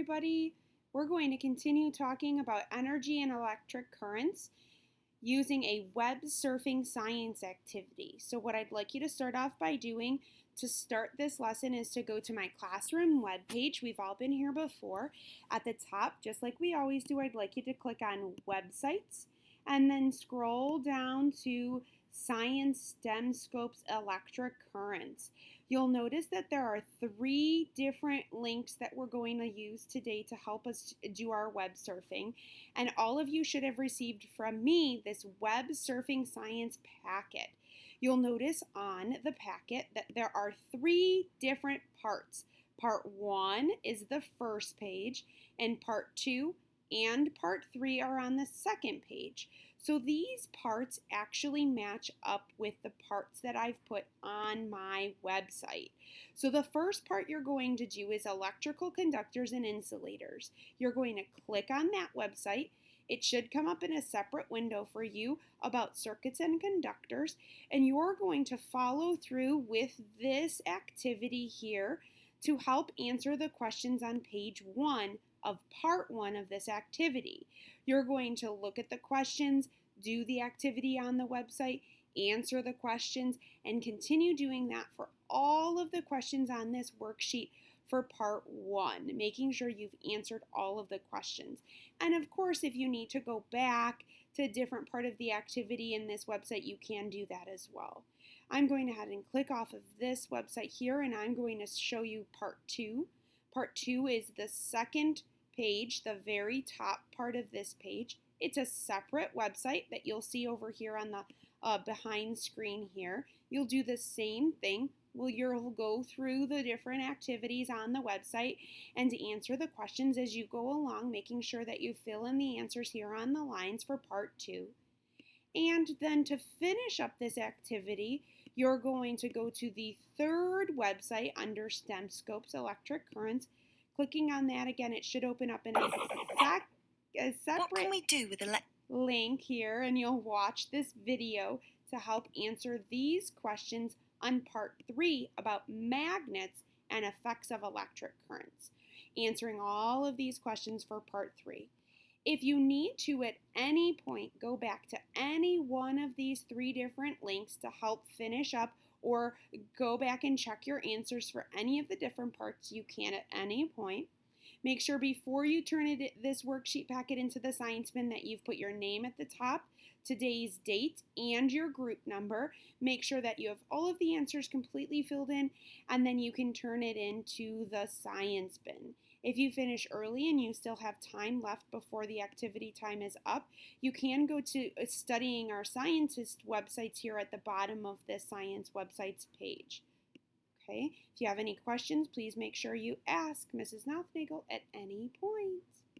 everybody. We're going to continue talking about energy and electric currents using a web surfing science activity. So what I'd like you to start off by doing to start this lesson is to go to my classroom webpage. We've all been here before. At the top, just like we always do, I'd like you to click on websites and then scroll down to Science STEMscopes Electric Currents. You'll notice that there are 3 different links that we're going to use today to help us do our web surfing. And all of you should have received from me this web surfing science packet. You'll notice on the packet that there are 3 different parts. Part 1 is the first page, and Part 2 and Part 3 are on the second page. So these parts actually match up with the parts that I've put on my website. So the first part you're going to do is electrical conductors and insulators. You're going to click on that website. It should come up in a separate window for you about circuits and conductors, and you're going to follow through with this activity here to help answer the questions on page 1 of part 1 of this activity. You're going to look at the questions, do the activity on the website, answer the questions, and continue doing that for all of the questions on this worksheet for part 1, making sure you've answered all of the questions. And of course, if you need to go back to a different part of the activity in this website, you can do that as well. I'm going to head and click off of this website here, and I'm going to show you part 2. Part 2 is the second page, the very top part of this page. It's a separate website that you'll see over here on the behind screen here. You'll do the same thing. You'll go through the different activities on the website and answer the questions as you go along, making sure that you fill in the answers here on the lines for part 2. And then to finish up this activity, you're going to go to the third website under STEMscopes Electric Currents. Clicking on that again, it should open up in a separate What can we do with link here, and you'll watch this video to help answer these questions on part 3 about magnets and effects of electric currents. Answering all of these questions for part 3. If you need to at any point go back to any one of these 3 different links to help finish up or go back and check your answers for any of the different parts, you can at any point. Make sure before you turn this worksheet packet into the science bin that you've put your name at the top, today's date, and your group number. Make sure that you have all of the answers completely filled in, and then you can turn it into the science bin. If you finish early and you still have time left before the activity time is up, you can go to Studying Our Scientist websites here at the bottom of this science websites page. Okay, if you have any questions, please make sure you ask Mrs. Nothnagel at any point.